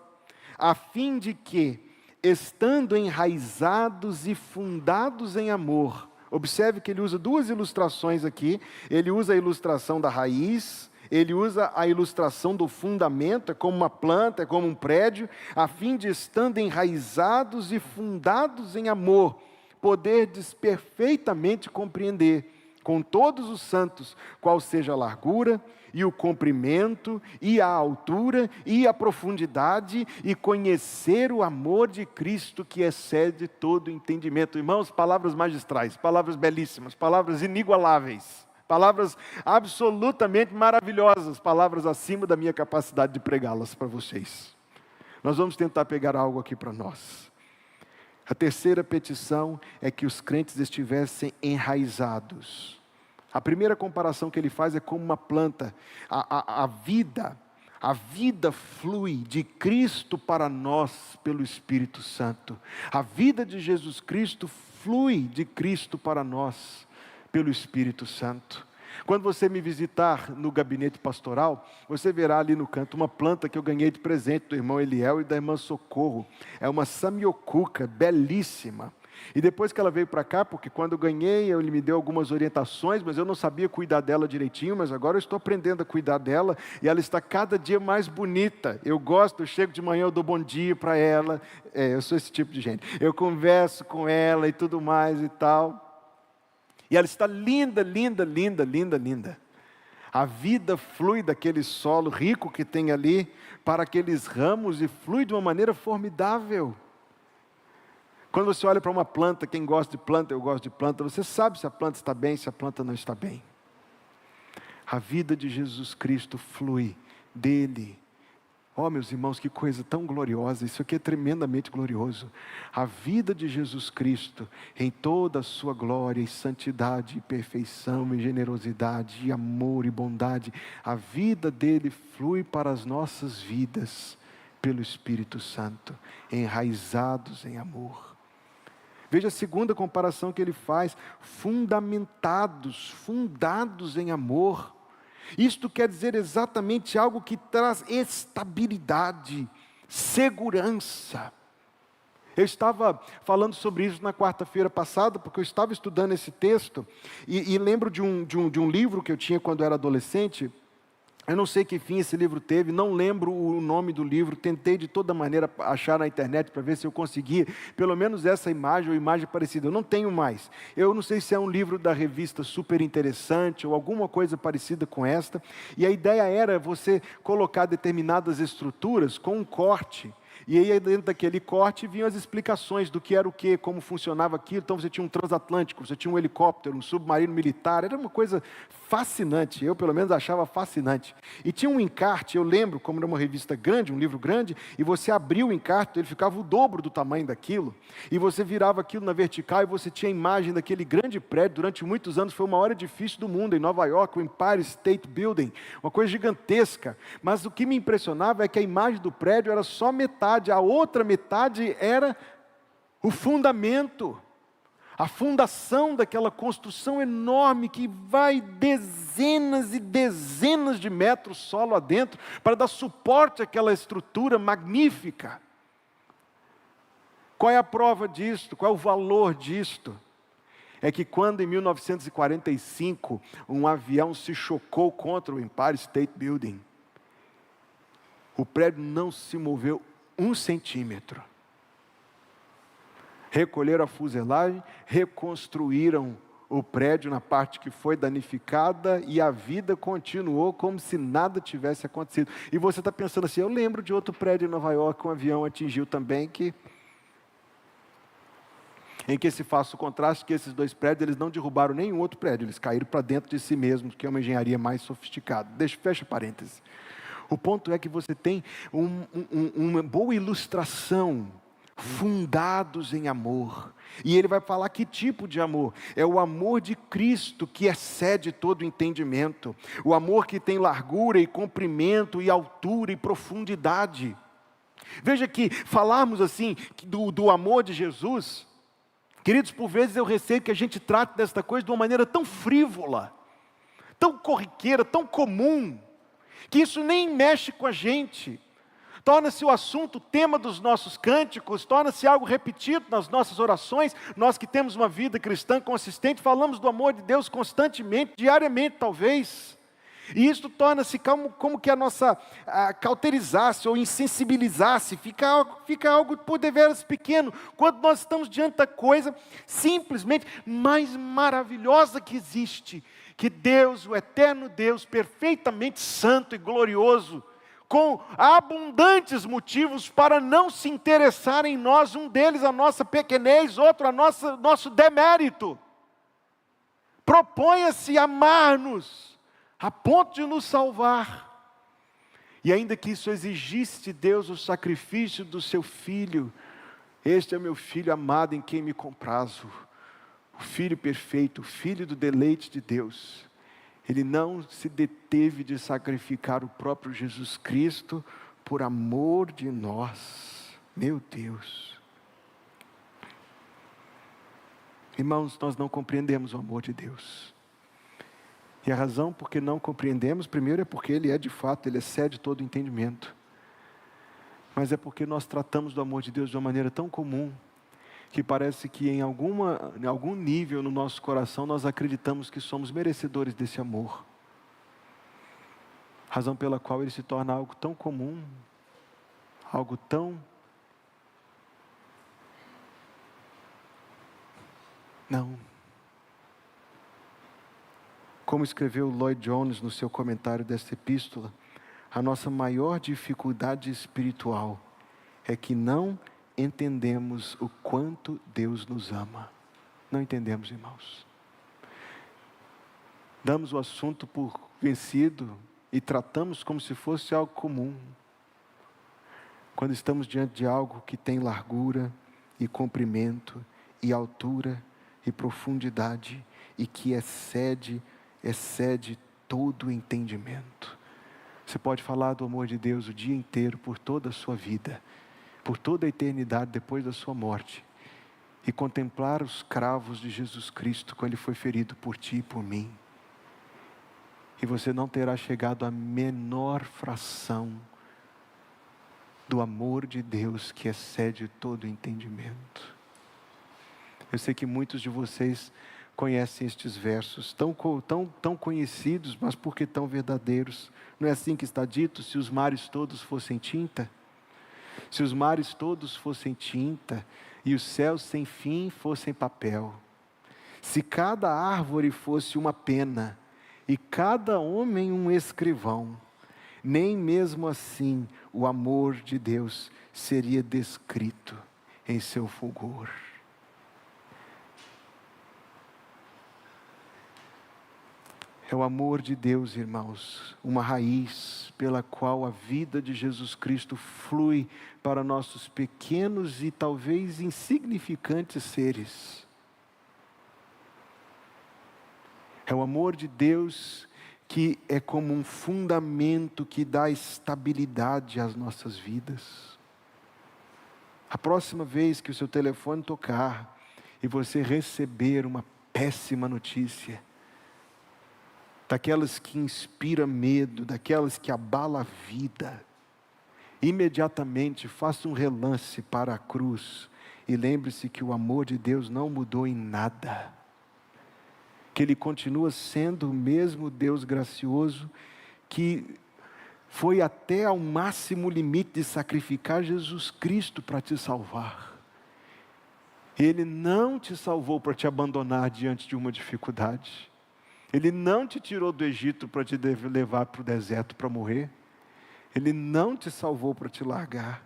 a fim de que, estando enraizados e fundados em amor. Observe que ele usa duas ilustrações aqui. Ele usa a ilustração da raiz, ele usa a ilustração do fundamento, é como uma planta, é como um prédio, a fim de, estando enraizados e fundados em amor, poderdes perfeitamente compreender, com todos os santos, qual seja a largura, e o comprimento, e a altura, e a profundidade, e conhecer o amor de Cristo que excede todo entendimento. Irmãos, palavras magistrais, palavras belíssimas, palavras inigualáveis, palavras absolutamente maravilhosas, palavras acima da minha capacidade de pregá-las para vocês. Nós vamos tentar pegar algo aqui para nós. A terceira petição é que os crentes estivessem enraizados. A primeira comparação que ele faz é como uma planta. A vida flui de Cristo para nós pelo Espírito Santo. A vida de Jesus Cristo flui de Cristo para nós pelo Espírito Santo. Quando você me visitar no gabinete pastoral, você verá ali no canto uma planta que eu ganhei de presente do irmão Eliel e da irmã Socorro. É uma samiocuca, belíssima. E depois que ela veio para cá, porque quando eu ganhei, ele me deu algumas orientações, mas eu não sabia cuidar dela direitinho, mas agora eu estou aprendendo a cuidar dela, e ela está cada dia mais bonita. Eu gosto, eu chego de manhã, eu dou bom dia para ela, eu sou esse tipo de gente. Eu converso com ela e tudo mais e tal. E ela está linda, linda, linda, linda, linda. A vida flui daquele solo rico que tem ali para aqueles ramos e flui de uma maneira formidável. Quando você olha para uma planta, quem gosta de planta, eu gosto de planta, você sabe se a planta está bem, se a planta não está bem. A vida de Jesus Cristo flui dele. Oh, meus irmãos, que coisa tão gloriosa, isso aqui é tremendamente glorioso. A vida de Jesus Cristo, em toda a sua glória e santidade, e perfeição, e generosidade, e amor e bondade, a vida dele flui para as nossas vidas, pelo Espírito Santo, enraizados em amor. Veja a segunda comparação que ele faz, fundados em amor. Isto quer dizer exatamente algo que traz estabilidade, segurança. Eu estava falando sobre isso na quarta-feira passada, porque eu estava estudando esse texto, e lembro de um livro que eu tinha quando eu era adolescente. Eu não sei que fim esse livro teve, não lembro o nome do livro, tentei de toda maneira achar na internet para ver se eu conseguia, pelo menos essa imagem ou imagem parecida, eu não tenho mais. Eu não sei se é um livro da revista Super Interessante ou alguma coisa parecida com esta, e a ideia era você colocar determinadas estruturas com um corte, e aí dentro daquele corte vinham as explicações do que era o que, como funcionava aquilo. Então você tinha um transatlântico, você tinha um helicóptero, um submarino militar, era uma coisa fascinante, eu pelo menos achava fascinante. E tinha um encarte, eu lembro, como era uma revista grande, um livro grande, e você abria o encarte, ele ficava o dobro do tamanho daquilo, e você virava aquilo na vertical, e você tinha a imagem daquele grande prédio. Durante muitos anos foi o maior edifício do mundo, em Nova York, o Empire State Building, uma coisa gigantesca. Mas o que me impressionava é que a imagem do prédio era só metade, a outra metade era o fundamento, a fundação daquela construção enorme que vai dezenas e dezenas de metros solo adentro para dar suporte àquela estrutura magnífica. Qual é a prova disto? Qual é o valor disto? É que quando em 1945 um avião se chocou contra o Empire State Building, o prédio não se moveu 1 centímetro. Recolheram a fuselagem, reconstruíram o prédio na parte que foi danificada e a vida continuou como se nada tivesse acontecido. E você está pensando assim, eu lembro de outro prédio em Nova York que um avião atingiu também, em que se faça o contraste que esses dois prédios, eles não derrubaram nenhum outro prédio, eles caíram para dentro de si mesmos, que é uma engenharia mais sofisticada. Fecha parênteses. O ponto é que você tem uma boa ilustração fundados em amor. E ele vai falar que tipo de amor? É o amor de Cristo que excede todo entendimento. O amor que tem largura e comprimento e altura e profundidade. Veja que falarmos assim do amor de Jesus, queridos, por vezes eu receio que a gente trate desta coisa de uma maneira tão frívola, tão corriqueira, tão comum, que isso nem mexe com a gente. Torna-se o assunto, o tema dos nossos cânticos, torna-se algo repetido nas nossas orações. Nós que temos uma vida cristã consistente, falamos do amor de Deus constantemente, diariamente talvez. E isso torna-se como que a nossa cauterizasse ou insensibilizasse, fica algo por deveras pequeno, quando nós estamos diante da coisa simplesmente mais maravilhosa que existe, que Deus, o eterno Deus, perfeitamente santo e glorioso, com abundantes motivos para não se interessar em nós, um deles a nossa pequenez, outro nosso demérito, propõe-se amar-nos, a ponto de nos salvar, e ainda que isso exigisse de Deus o sacrifício do seu Filho, este é meu Filho amado em quem me comprazo, o Filho perfeito, o Filho do deleite de Deus. Ele não se deteve de sacrificar o próprio Jesus Cristo por amor de nós. Meu Deus. Irmãos, nós não compreendemos o amor de Deus. E a razão por que não compreendemos, primeiro é porque ele de fato, ele excede todo entendimento. Mas é porque nós tratamos do amor de Deus de uma maneira tão comum, que parece que em algum nível no nosso coração nós acreditamos que somos merecedores desse amor. Razão pela qual ele se torna algo tão comum, algo tão... Não. Como escreveu Lloyd Jones no seu comentário desta epístola, a nossa maior dificuldade espiritual é que não entendemos o quanto Deus nos ama. Não entendemos, irmãos. Damos o assunto por vencido e tratamos como se fosse algo comum. Quando estamos diante de algo que tem largura e comprimento e altura e profundidade e que excede todo o entendimento. Você pode falar do amor de Deus o dia inteiro, por toda a sua vida, por toda a eternidade depois da sua morte, e contemplar os cravos de Jesus Cristo quando Ele foi ferido por ti e por mim, e você não terá chegado à menor fração do amor de Deus que excede todo entendimento. Eu sei que muitos de vocês conhecem estes versos, tão conhecidos, mas porque tão verdadeiros. Não é assim que está dito? Se os mares todos fossem tinta, se os mares todos fossem tinta, e os céus sem fim fossem papel, se cada árvore fosse uma pena, e cada homem um escrivão, nem mesmo assim o amor de Deus seria descrito em seu fulgor. É o amor de Deus, irmãos, uma raiz pela qual a vida de Jesus Cristo flui para nossos pequenos e talvez insignificantes seres. É o amor de Deus que é como um fundamento que dá estabilidade às nossas vidas. A próxima vez que o seu telefone tocar e você receber uma péssima notícia, daquelas que inspiram medo, daquelas que abalam a vida, imediatamente faça um relance para a cruz e lembre-se que o amor de Deus não mudou em nada, que Ele continua sendo o mesmo Deus gracioso que foi até ao máximo limite de sacrificar Jesus Cristo para te salvar. Ele não te salvou para te abandonar diante de uma dificuldade. Ele não te tirou do Egito para te levar para o deserto para morrer. Ele não te salvou para te largar.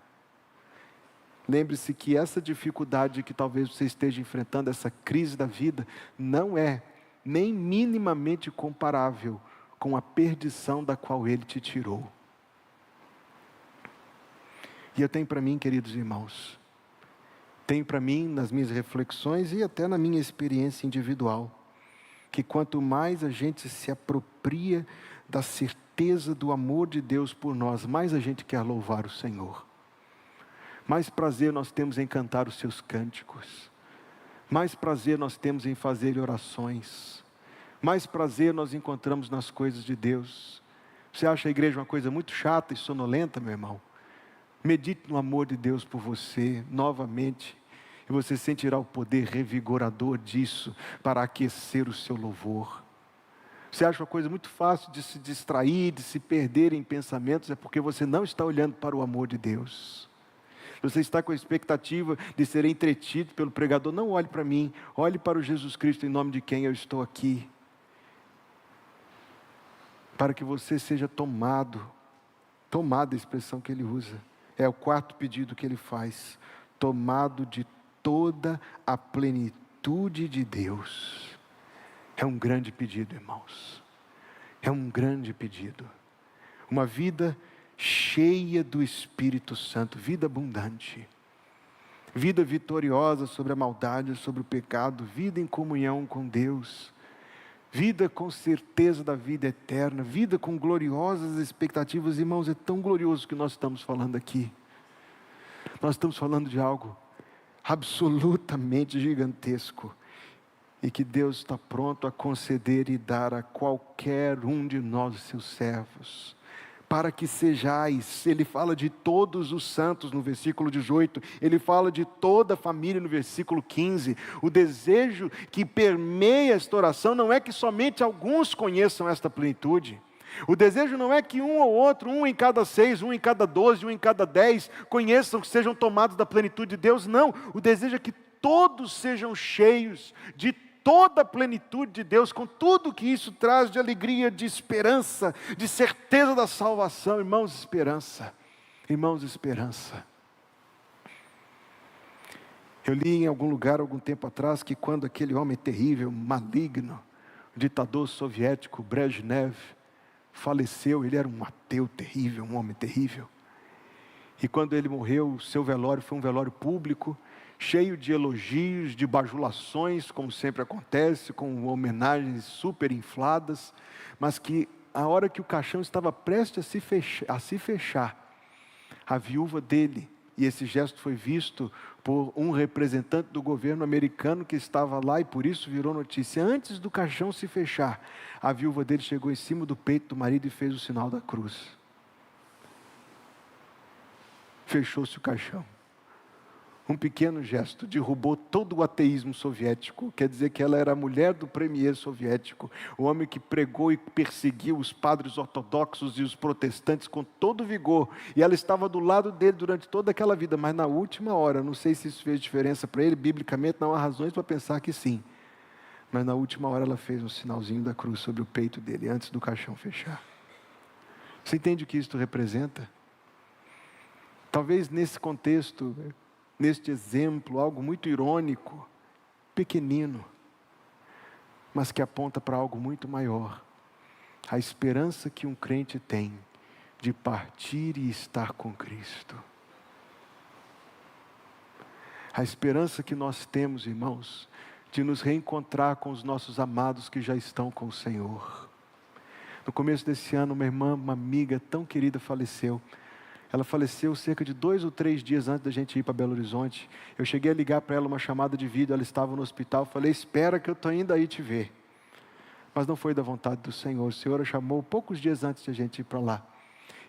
Lembre-se que essa dificuldade que talvez você esteja enfrentando, essa crise da vida, não é nem minimamente comparável com a perdição da qual Ele te tirou. E eu tenho para mim, queridos irmãos, Tenho para mim, nas minhas reflexões e até na minha experiência individual, que quanto mais a gente se apropria da certeza do amor de Deus por nós, mais a gente quer louvar o Senhor. Mais prazer nós temos em cantar os seus cânticos. Mais prazer nós temos em fazer orações. Mais prazer nós encontramos nas coisas de Deus. Você acha a igreja uma coisa muito chata e sonolenta, meu irmão? Medite no amor de Deus por você, novamente, e você sentirá o poder revigorador disso, para aquecer o seu louvor. Você acha uma coisa muito fácil de se distrair, de se perder em pensamentos, é porque você não está olhando para o amor de Deus. Você está com a expectativa de ser entretido pelo pregador, não olhe para mim, olhe para o Jesus Cristo em nome de quem eu estou aqui. Para que você seja tomado, tomada a expressão que ele usa. É o quarto pedido que ele faz. Tomado de toda a plenitude de Deus. É um grande pedido, irmãos. É um grande pedido. Uma vida cheia do Espírito Santo, vida abundante. Vida vitoriosa sobre a maldade, sobre o pecado, vida em comunhão com Deus. Vida com certeza da vida eterna, vida com gloriosas expectativas. Irmãos, é tão glorioso que nós estamos falando aqui. Nós estamos falando de algo absolutamente gigantesco e que Deus está pronto a conceder e dar a qualquer um de nós, seus servos. Para que sejais, ele fala de todos os santos no versículo 18, ele fala de toda a família no versículo 15, o desejo que permeia esta oração não é que somente alguns conheçam esta plenitude, o desejo não é que um ou outro, um em cada 6, um em cada 12, um em cada 10, conheçam, que sejam tomados da plenitude de Deus, não, o desejo é que todos sejam cheios de toda a plenitude de Deus, com tudo que isso traz de alegria, de esperança, de certeza da salvação. Irmãos, esperança. Irmãos, esperança. Eu li em algum lugar, algum tempo atrás, que quando aquele homem terrível, maligno, o ditador soviético, Brezhnev, faleceu, ele era um ateu terrível, um homem terrível. E quando ele morreu, o seu velório foi um velório público, cheio de elogios, de bajulações, como sempre acontece, com homenagens super infladas, mas que a hora que o caixão estava prestes a se fechar, a viúva dele, e esse gesto foi visto por um representante do governo americano que estava lá e por isso virou notícia, antes do caixão se fechar, a viúva dele chegou em cima do peito do marido e fez o sinal da cruz. Fechou-se o caixão. Um pequeno gesto derrubou todo o ateísmo soviético, quer dizer que ela era a mulher do premier soviético, o homem que pregou e perseguiu os padres ortodoxos e os protestantes com todo vigor, e ela estava do lado dele durante toda aquela vida, mas na última hora, não sei se isso fez diferença para ele, biblicamente não há razões para pensar que sim, mas na última hora ela fez um sinalzinho da cruz sobre o peito dele, antes do caixão fechar. Você entende o que isso representa? Talvez nesse contexto, neste exemplo, algo muito irônico, pequenino, mas que aponta para algo muito maior. A esperança que um crente tem de partir e estar com Cristo. A esperança que nós temos, irmãos, de nos reencontrar com os nossos amados que já estão com o Senhor. No começo desse ano, uma irmã, uma amiga tão querida faleceu. Ela faleceu cerca de 2 ou 3 dias antes da gente ir para Belo Horizonte. Eu cheguei a ligar para ela uma chamada de vídeo, ela estava no hospital, falei, espera que eu estou indo aí te ver. Mas não foi da vontade do Senhor, o Senhor a chamou poucos dias antes de a gente ir para lá.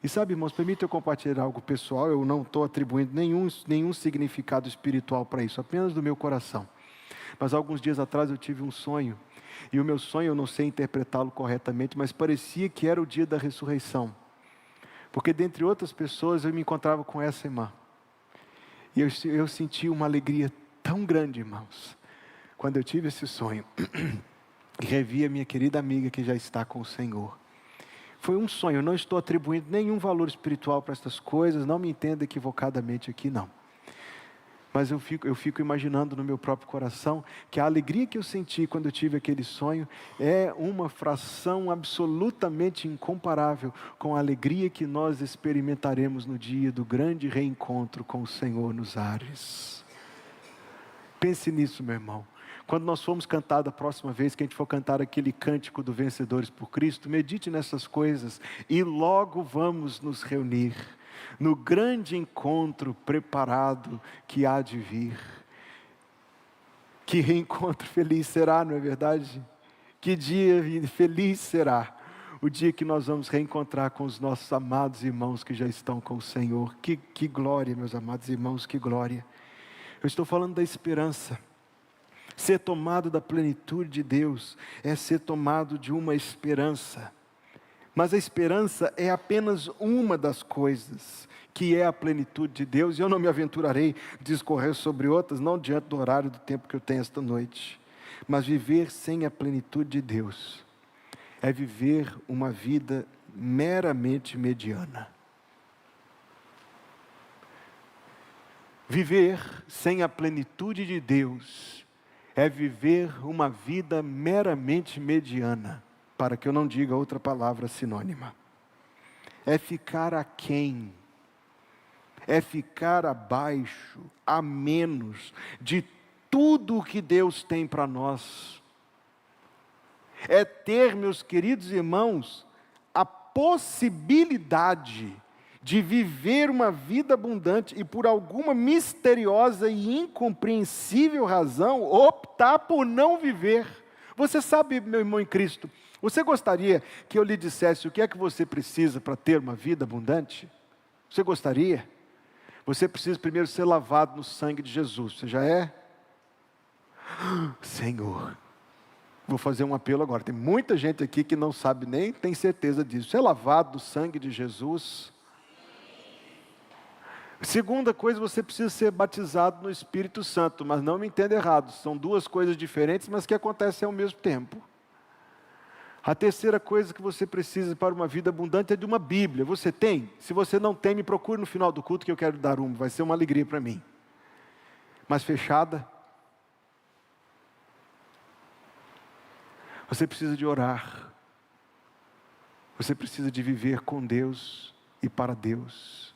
E sabe, irmãos, permita eu compartilhar algo pessoal, eu não estou atribuindo nenhum significado espiritual para isso, apenas do meu coração. Mas alguns dias atrás eu tive um sonho, e o meu sonho eu não sei interpretá-lo corretamente, mas parecia que era o dia da ressurreição. Porque dentre outras pessoas eu me encontrava com essa irmã. E eu senti uma alegria tão grande, irmãos, quando eu tive esse sonho. E revi a minha querida amiga que já está com o Senhor. Foi um sonho, eu não estou atribuindo nenhum valor espiritual para essas coisas, não me entenda equivocadamente aqui não. Mas eu fico imaginando no meu próprio coração que a alegria que eu senti quando eu tive aquele sonho é uma fração absolutamente incomparável com a alegria que nós experimentaremos no dia do grande reencontro com o Senhor nos ares. Pense nisso, meu irmão. Quando nós formos cantar da próxima vez, que a gente for cantar aquele cântico do Vencedores por Cristo, medite nessas coisas e logo vamos nos reunir no grande encontro preparado que há de vir. Que reencontro feliz será, não é verdade? Que dia feliz será o dia que nós vamos reencontrar com os nossos amados irmãos que já estão com o Senhor. Que glória, meus amados irmãos, que glória. Eu estou falando da esperança. Ser tomado da plenitude de Deus é ser tomado de uma esperança. Mas a esperança é apenas uma das coisas que é a plenitude de Deus. E eu não me aventurarei a discorrer sobre outras, não diante do horário do tempo que eu tenho esta noite. Mas viver sem a plenitude de Deus é viver uma vida meramente mediana. Viver sem a plenitude de Deus é viver uma vida meramente mediana, para que eu não diga outra palavra sinônima. É ficar aquém, é ficar abaixo, a menos de tudo o que Deus tem para nós. É ter, meus queridos irmãos, a possibilidade de viver uma vida abundante e por alguma misteriosa e incompreensível razão, optar por não viver. Você sabe, meu irmão em Cristo, você gostaria que eu lhe dissesse o que é que você precisa para ter uma vida abundante? Você gostaria? Você precisa primeiro ser lavado no sangue de Jesus. Você já é? Senhor, vou fazer um apelo agora. Tem muita gente aqui que não sabe nem tem certeza disso. Ser lavado no sangue de Jesus. Segunda coisa, você precisa ser batizado no Espírito Santo, mas não me entenda errado, são duas coisas diferentes, mas que acontecem ao mesmo tempo. A terceira coisa que você precisa para uma vida abundante é de uma Bíblia. Você tem? Se você não tem, me procure no final do culto que eu quero dar uma, vai ser uma alegria para mim. Mas fechada? Você precisa de orar. Você precisa de viver com Deus e para Deus.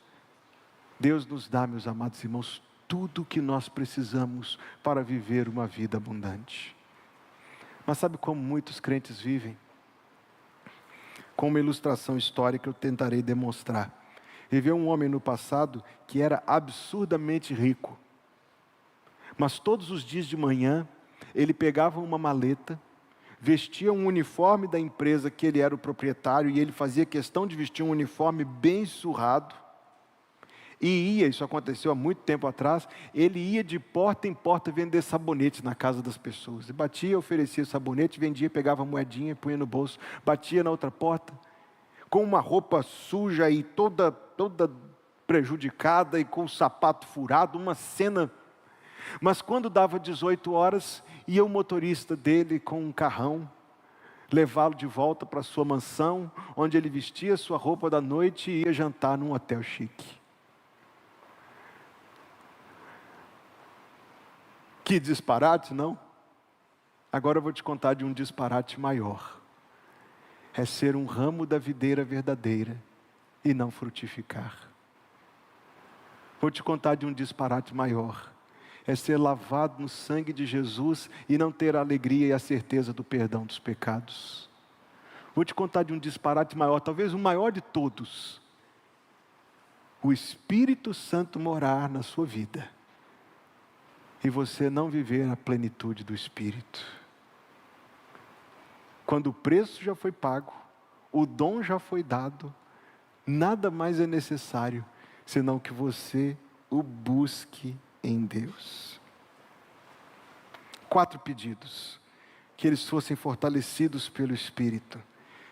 Deus nos dá, meus amados irmãos, tudo o que nós precisamos para viver uma vida abundante. Mas sabe como muitos crentes vivem? Com uma ilustração histórica eu tentarei demonstrar. Viveu um homem no passado que era absurdamente rico. Mas todos os dias de manhã, ele pegava uma maleta, vestia um uniforme da empresa que ele era o proprietário, e ele fazia questão de vestir um uniforme bem surrado, e ia, isso aconteceu há muito tempo atrás, ele ia de porta em porta vender sabonete na casa das pessoas. E batia, oferecia sabonete, vendia, pegava a moedinha, punha no bolso, batia na outra porta, com uma roupa suja e toda prejudicada e com o sapato furado, uma cena. Mas quando dava 18 horas, ia o motorista dele com um carrão, levá-lo de volta para sua mansão, onde ele vestia sua roupa da noite e ia jantar num hotel chique. Que disparate, não? Agora eu vou te contar de um disparate maior. É ser um ramo da videira verdadeira e não frutificar. Vou te contar de um disparate maior. É ser lavado no sangue de Jesus e não ter a alegria e a certeza do perdão dos pecados. Vou te contar de um disparate maior, talvez o maior de todos. O Espírito Santo morar na sua vida e você não viver a plenitude do Espírito. Quando o preço já foi pago, o dom já foi dado, nada mais é necessário, senão que você o busque em Deus. 4 pedidos: que eles fossem fortalecidos pelo Espírito,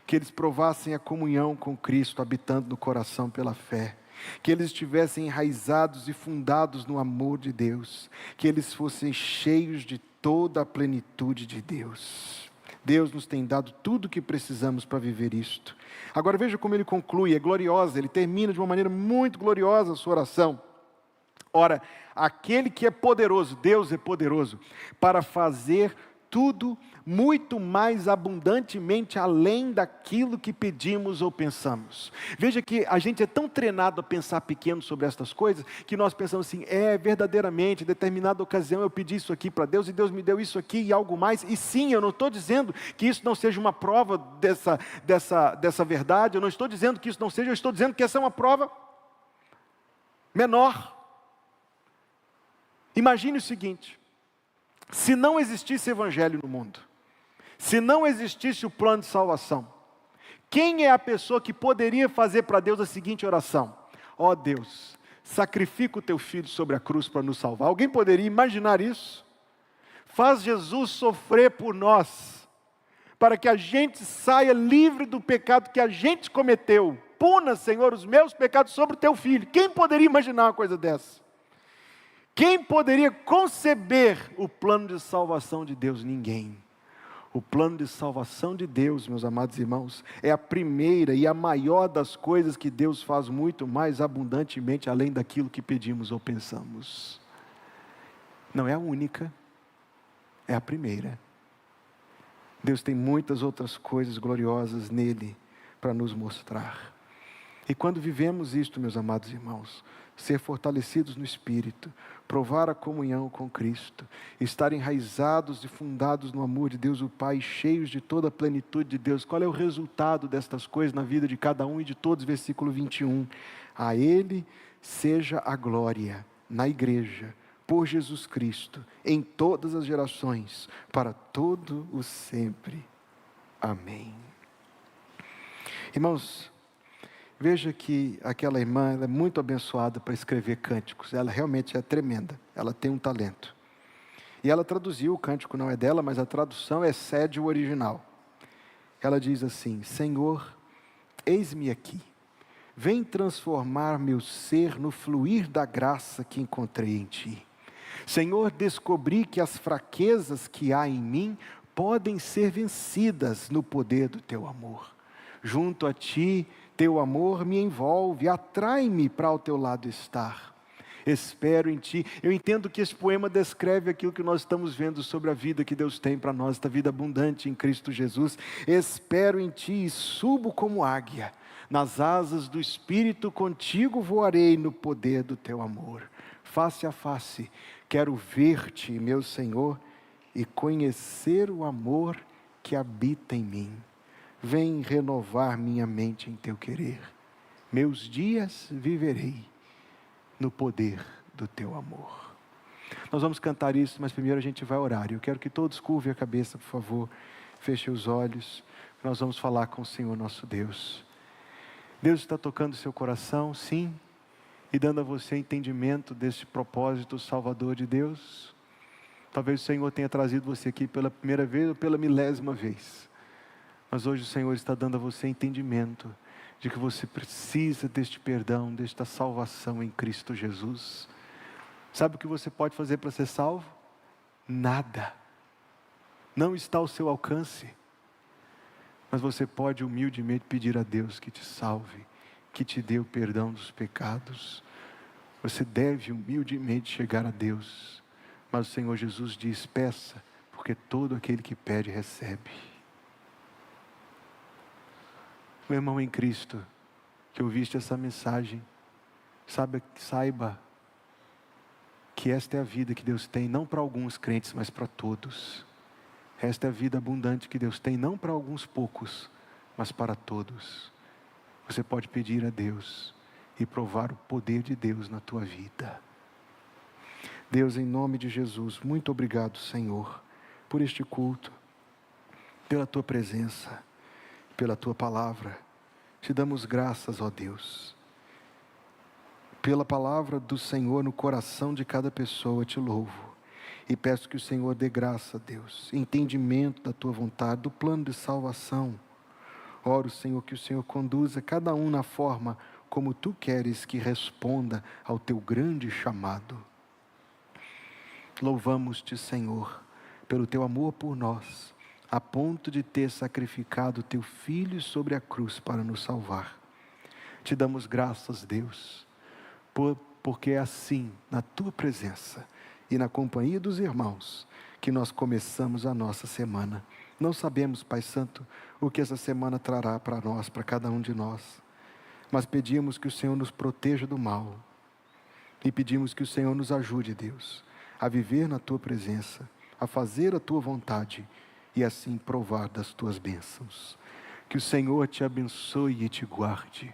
que eles provassem a comunhão com Cristo, habitando no coração pela fé, que eles estivessem enraizados e fundados no amor de Deus, que eles fossem cheios de toda a plenitude de Deus. Deus nos tem dado tudo o que precisamos para viver isto. Agora veja como ele conclui, é gloriosa, ele termina de uma maneira muito gloriosa a sua oração. Ora, aquele que é poderoso, Deus é poderoso, para fazer tudo muito mais abundantemente além daquilo que pedimos ou pensamos. Veja que a gente é tão treinado a pensar pequeno sobre estas coisas, que nós pensamos assim, verdadeiramente, em determinada ocasião eu pedi isso aqui para Deus, e Deus me deu isso aqui e algo mais, e sim, eu não estou dizendo que isso não seja uma prova dessa verdade, eu não estou dizendo que isso não seja, eu estou dizendo que essa é uma prova menor. Imagine o seguinte, se não existisse evangelho no mundo, se não existisse o plano de salvação, quem é a pessoa que poderia fazer para Deus a seguinte oração? Ó Deus, sacrifica o teu filho sobre a cruz para nos salvar. Alguém poderia imaginar isso? Faz Jesus sofrer por nós, para que a gente saia livre do pecado que a gente cometeu. Puna, Senhor, os meus pecados sobre o teu filho. Quem poderia imaginar uma coisa dessa? Quem poderia conceber o plano de salvação de Deus? Ninguém. O plano de salvação de Deus, meus amados irmãos, é a primeira e a maior das coisas que Deus faz muito mais abundantemente além daquilo que pedimos ou pensamos. Não é a única, é a primeira. Deus tem muitas outras coisas gloriosas nele para nos mostrar. E quando vivemos isto, meus amados irmãos, ser fortalecidos no Espírito, provar a comunhão com Cristo, estar enraizados e fundados no amor de Deus o Pai, cheios de toda a plenitude de Deus. Qual é o resultado destas coisas na vida de cada um e de todos? Versículo 21. A Ele seja a glória na igreja, por Jesus Cristo, em todas as gerações, para todo o sempre. Amém. Irmãos, veja que aquela irmã, ela é muito abençoada para escrever cânticos. Ela realmente é tremenda. Ela tem um talento. E ela traduziu, o cântico não é dela, mas a tradução excede o original. Ela diz assim: Senhor, eis-me aqui. Vem transformar meu ser no fluir da graça que encontrei em Ti. Senhor, descobri que as fraquezas que há em mim podem ser vencidas no poder do Teu amor. Junto a Ti, Teu amor me envolve, atrai-me para ao Teu lado estar. Espero em Ti. Eu entendo que esse poema descreve aquilo que nós estamos vendo sobre a vida que Deus tem para nós, esta vida abundante em Cristo Jesus. Espero em Ti e subo como águia. Nas asas do Espírito contigo voarei no poder do Teu amor. Face a face, quero ver-te, meu Senhor, e conhecer o amor que habita em mim. Vem renovar minha mente em Teu querer. Meus dias viverei no poder do Teu amor. Nós vamos cantar isso, mas primeiro a gente vai orar. Eu quero que todos curvem a cabeça, por favor. Fechem os olhos. Nós vamos falar com o Senhor nosso Deus. Deus está tocando o seu coração, sim, e dando a você entendimento desse propósito salvador de Deus. Talvez o Senhor tenha trazido você aqui pela primeira vez ou pela 1000ª vez. Mas hoje o Senhor está dando a você entendimento de que você precisa deste perdão, desta salvação em Cristo Jesus. Sabe o que você pode fazer para ser salvo? Nada. Não está ao seu alcance. Mas você pode humildemente pedir a Deus que te salve, que te dê o perdão dos pecados. Você deve humildemente chegar a Deus. Mas o Senhor Jesus diz: peça, porque todo aquele que pede recebe. Meu irmão em Cristo, que ouviste essa mensagem, saiba que esta é a vida que Deus tem, não para alguns crentes, mas para todos. Esta é a vida abundante que Deus tem, não para alguns poucos, mas para todos. Você pode pedir a Deus e provar o poder de Deus na tua vida. Deus, em nome de Jesus, muito obrigado, Senhor, por este culto, pela Tua presença, pela Tua palavra. Te damos graças, ó Deus. Pela palavra do Senhor no coração de cada pessoa, te louvo. E peço que o Senhor dê graça, Deus, entendimento da Tua vontade, do plano de salvação. Oro, Senhor, que o Senhor conduza cada um na forma como Tu queres que responda ao Teu grande chamado. Louvamos-te, Senhor, pelo Teu amor por nós, a ponto de ter sacrificado Teu Filho sobre a cruz para nos salvar. Te damos graças, Deus, porque é assim, na Tua presença e na companhia dos irmãos, que nós começamos a nossa semana. Não sabemos, Pai Santo, o que essa semana trará para nós, para cada um de nós. Mas pedimos que o Senhor nos proteja do mal. E pedimos que o Senhor nos ajude, Deus, a viver na Tua presença, a fazer a Tua vontade e assim provar das Tuas bênçãos. Que o Senhor te abençoe e te guarde.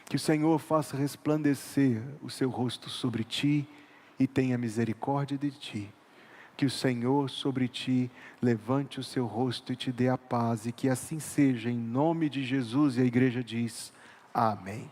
Que o Senhor faça resplandecer o seu rosto sobre ti e tenha misericórdia de ti. Que o Senhor sobre ti levante o seu rosto e te dê a paz, e que assim seja, em nome de Jesus. E a igreja diz: amém.